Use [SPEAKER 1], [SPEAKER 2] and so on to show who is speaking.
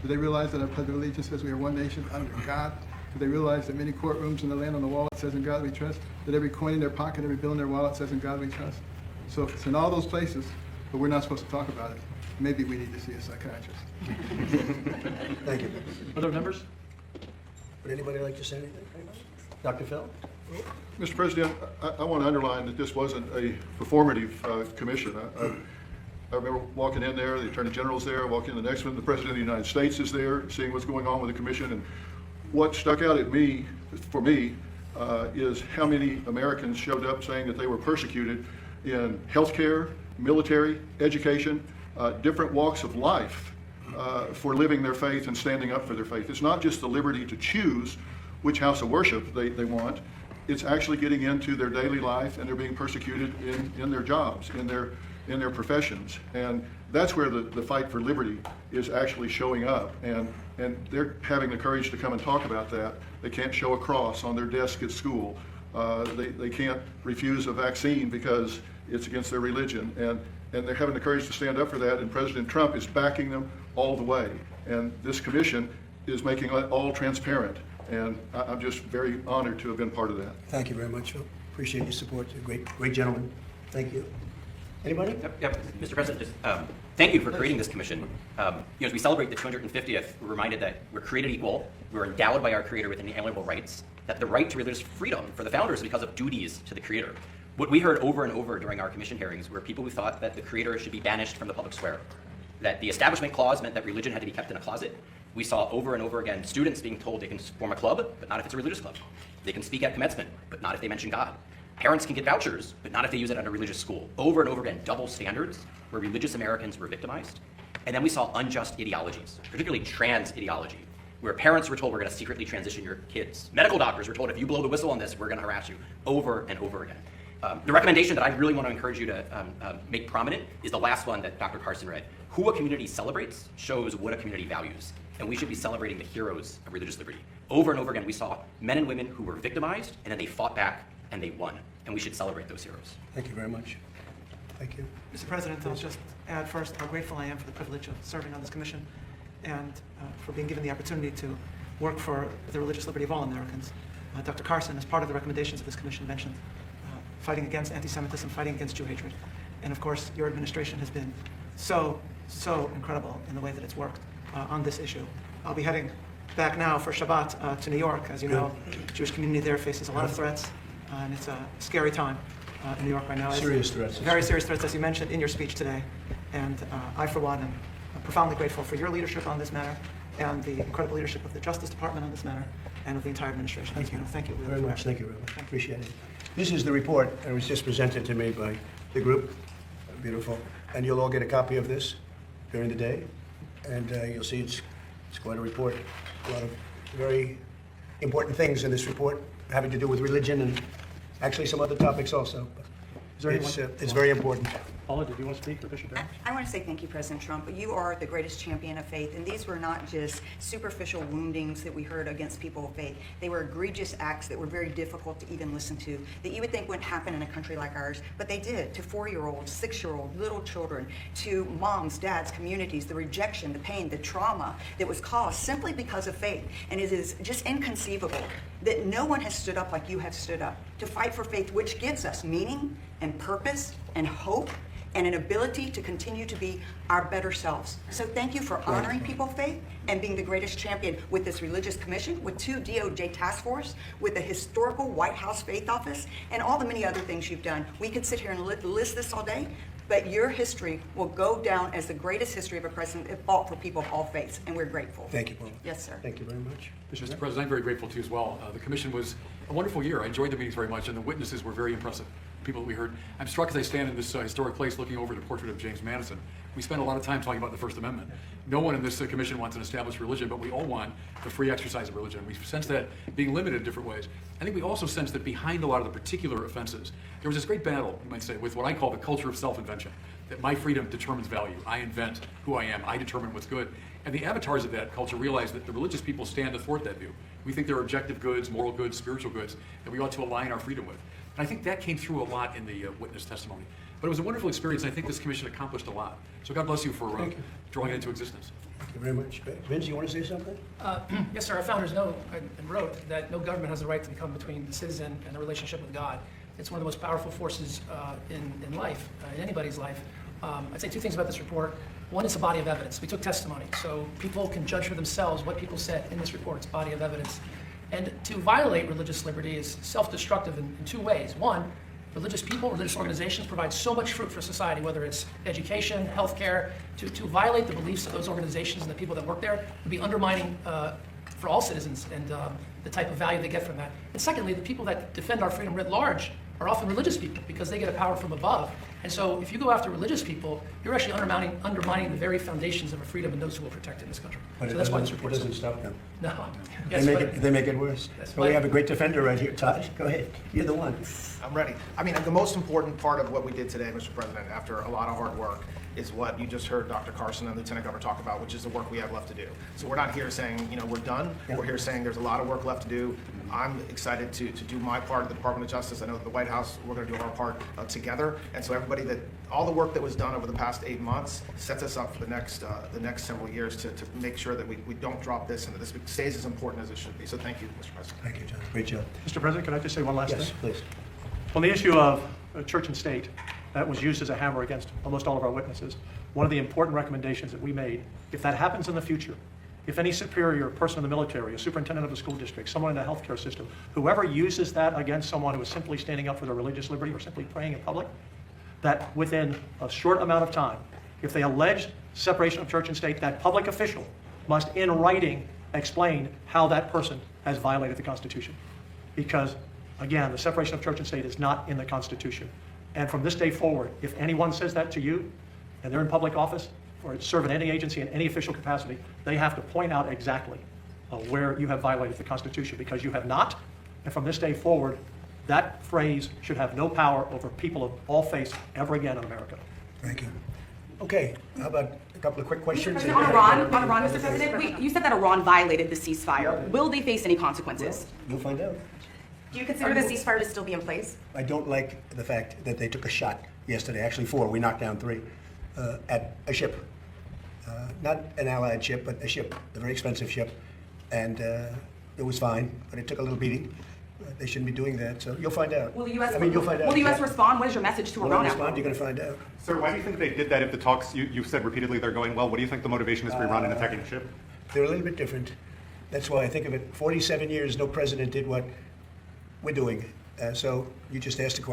[SPEAKER 1] Do they realize that our Pledge of Allegiance says we are one nation under God? Do they realize that many courtrooms in the land on the wall it says in God we trust? That every coin in their pocket, every bill in their wallet says in God we trust? So it's in all those places, but we're not supposed to talk about it. Maybe we need to see a psychiatrist.
[SPEAKER 2] Thank you.
[SPEAKER 3] Other members?
[SPEAKER 2] Would anybody like to say anything? Dr. Phil?
[SPEAKER 4] Mr. President, I want to underline that this wasn't a performative commission. I remember walking in there, the Attorney General's there, walking in the next one, the President of the United States is there, seeing what's going on with the commission. And what stuck out at me, for me, is how many Americans showed up saying that they were persecuted in healthcare, military, education, different walks of life for living their faith and standing up for their faith. It's not just the liberty to choose which house of worship they want. It's actually getting into their daily life, and they're being persecuted in their jobs, in their professions. And that's where the fight for liberty is actually showing up. And they're having the courage to come and talk about that. They can't show a cross on their desk at school. They can't refuse a vaccine because it's against their religion. And they're having the courage to stand up for that, and President Trump is backing them all the way. And this commission is making it all transparent. And I'm just very honored to have been part of that.
[SPEAKER 2] Thank you very much, Phil. Appreciate your support. You're a great gentleman. Thank you. Anybody?
[SPEAKER 5] Yep. Mr. President, just thank you for creating this commission. As we celebrate the 250th, we're reminded that we're created equal, we're endowed by our Creator with inalienable rights, that the right to religious freedom for the founders is because of duties to the Creator. What we heard over and over during our commission hearings were people who thought that the Creator should be banished from the public square, that the Establishment Clause meant that religion had to be kept in a closet. We saw over and over again students being told they can form a club, but not if it's a religious club. They can speak at commencement, but not if they mention God. Parents can get vouchers, but not if they use it at a religious school. Over and over again, double standards where religious Americans were victimized. And then we saw unjust ideologies, particularly trans ideology, where parents were told we're going to secretly transition your kids. Medical doctors were told if you blow the whistle on this, we're going to harass you over and over again. The recommendation that I really want to encourage you to make prominent is the last one that Dr. Carson read. Who a community celebrates shows what a community values. And we should be celebrating the heroes of religious liberty. Over and over again, we saw men and women who were victimized, and then they fought back, and they won. And we should celebrate those heroes.
[SPEAKER 2] Thank you very much. Thank you.
[SPEAKER 6] Mr. President, I'll just add first how grateful I am for the privilege of serving on this commission and for being given the opportunity to work for the religious liberty of all Americans. Dr. Carson, as part of the recommendations of this commission, mentioned fighting against anti-Semitism, fighting against Jew hatred. And of course, your administration has been so incredible in the way that it's worked on this issue. I'll be heading back now for Shabbat to New York. As you know, the Jewish community there faces a lot of threats, and it's a scary time in New York right now.
[SPEAKER 2] Serious threats.
[SPEAKER 6] Very serious threats, as you mentioned in your speech today. And I, for one, am profoundly grateful for your leadership on this matter and the incredible leadership of the Justice Department on this matter and of the entire administration.
[SPEAKER 2] Thank you.
[SPEAKER 6] Thank you
[SPEAKER 2] Very much. Thank you very much. Appreciate it. This is the report that was just presented to me by the group. Beautiful. And you'll all get a copy of this during the day. And you'll see it's quite a report. A lot of very important things in this report having to do with religion and actually some other topics also. But it's very important.
[SPEAKER 3] Paula, did you want to speak, or Bishop Barron?
[SPEAKER 7] I want to say thank you, President Trump. You are the greatest champion of faith, and these were not just superficial woundings that we heard against people of faith. They were egregious acts that were very difficult to even listen to, that you would think wouldn't happen in a country like ours, but they did, to 4-year-olds, 6-year-olds, little children, to moms, dads, communities, the rejection, the pain, the trauma that was caused simply because of faith. And it is just inconceivable that no one has stood up like you have stood up to fight for faith, which gives us meaning and purpose and hope and an ability to continue to be our better selves. So thank you for honoring people of faith and being the greatest champion with this religious commission, with 2 DOJ task force, with the historical White House faith office, and all the many other things you've done. We could sit here and list this all day, but your history will go down as the greatest history of a president that fought for people of all faiths, and we're grateful.
[SPEAKER 2] Thank you, Paul.
[SPEAKER 7] Yes, sir.
[SPEAKER 2] Thank you very much.
[SPEAKER 3] Mr. President, I'm very grateful to you as well. The commission was a wonderful year. I enjoyed the meetings very much, and the witnesses were very impressive. People that we heard. I'm struck as I stand in this historic place looking over the portrait of James Madison. We spent a lot of time talking about the First Amendment. No one in this commission wants an established religion, but we all want the free exercise of religion. We sense that being limited in different ways. I think we also sense that behind a lot of the particular offenses, there was this great battle, you might say, with what I call the culture of self-invention. That my freedom determines value. I invent who I am. I determine what's good. And the avatars of that culture realize that the religious people stand athwart that view. We think there are objective goods, moral goods, spiritual goods that we ought to align our freedom with. And I think that came through a lot in the witness testimony. But it was a wonderful experience. I think this commission accomplished a lot. So God bless you for drawing it into existence.
[SPEAKER 2] Thank you very much. Vince, you want to say something?
[SPEAKER 8] Yes, sir. Our founders know and wrote that no government has the right to become between the citizen and the relationship with God. It's one of the most powerful forces in life, in anybody's life. I'd say two things about this report. One is a body of evidence. We took testimony, so people can judge for themselves what people said in this report. It's a body of evidence. And to violate religious liberty is self-destructive in two ways. One, religious people, religious organizations provide so much fruit for society, whether it's education, healthcare. To violate the beliefs of those organizations and the people that work there would be undermining for all citizens and the type of value they get from that. And secondly, the people that defend our freedom writ large are often religious people because they get a power from above. And so if you go after religious people, you're actually undermining the very foundations of a freedom and those who will protect it in this country.
[SPEAKER 2] But
[SPEAKER 8] So
[SPEAKER 2] it
[SPEAKER 8] that's why
[SPEAKER 2] doesn't,
[SPEAKER 8] this
[SPEAKER 2] it
[SPEAKER 8] report's
[SPEAKER 2] doesn't stop them.
[SPEAKER 8] No. Yes,
[SPEAKER 2] They make it worse.
[SPEAKER 8] Yes,
[SPEAKER 2] But we
[SPEAKER 8] but-
[SPEAKER 2] have a great defender right here, Todd. Go ahead. You're the one.
[SPEAKER 9] I'm ready. I mean, the most important part of what we did today, Mr. President, after a lot of hard work, is what you just heard Dr. Carson and Lieutenant Governor talk about, which is the work we have left to do. So we're not here saying, we're done.
[SPEAKER 2] Yeah.
[SPEAKER 9] We're here saying there's a lot of work left to do. I'm excited to do my part of the Department of Justice. I know that the White House, we're going to do our part together. And so everybody all the work that was done over the past 8 months sets us up for the next several years to make sure that we don't drop this and that this stays as important as it should be. So thank you, Mr. President.
[SPEAKER 2] Thank you, John. Great job.
[SPEAKER 10] Mr. President, can I just say one last
[SPEAKER 2] Yes,
[SPEAKER 10] thing?
[SPEAKER 2] please.
[SPEAKER 10] On the issue of church and state, that was used as a hammer against almost all of our witnesses. One of the important recommendations that we made, if that happens in the future, if any superior person in the military, a superintendent of a school district, someone in the healthcare system, whoever uses that against someone who is simply standing up for their religious liberty or simply praying in public, that within a short amount of time, if they allege separation of church and state, that public official must in writing explain how that person has violated the Constitution. Because, again, the separation of church and state is not in the Constitution. And from this day forward, if anyone says that to you, and they're in public office, or serve in any agency in any official capacity, they have to point out exactly where you have violated the Constitution, because you have not. And from this day forward, that phrase should have no power over people of all faiths ever again in America.
[SPEAKER 2] Thank you. Okay, how about a couple of quick questions?
[SPEAKER 11] On Iran, Mr. President, you said that Iran violated the ceasefire. Will they face any consequences?
[SPEAKER 2] You'll find out.
[SPEAKER 11] Do you consider the ceasefire to still be in place?
[SPEAKER 2] I don't like the fact that they took a shot yesterday, actually 4, we knocked down 3, at a ship. Not an Allied ship, but a ship, a very expensive ship. And it was fine, but it took a little beating. They shouldn't be doing that, so you'll find out.
[SPEAKER 11] Will the U.S.
[SPEAKER 2] You'll find out.
[SPEAKER 11] Will the U.S. respond? What is your message to
[SPEAKER 2] When
[SPEAKER 11] Iran?
[SPEAKER 2] I respond, you're going to find out.
[SPEAKER 12] Sir, why do you think they did that if the talks, you said repeatedly they're going well? What do you think the motivation is for Iran in attacking the ship?
[SPEAKER 2] They're a little bit different. That's why I think of it. 47 years, no president did what we're doing. So you just asked the question.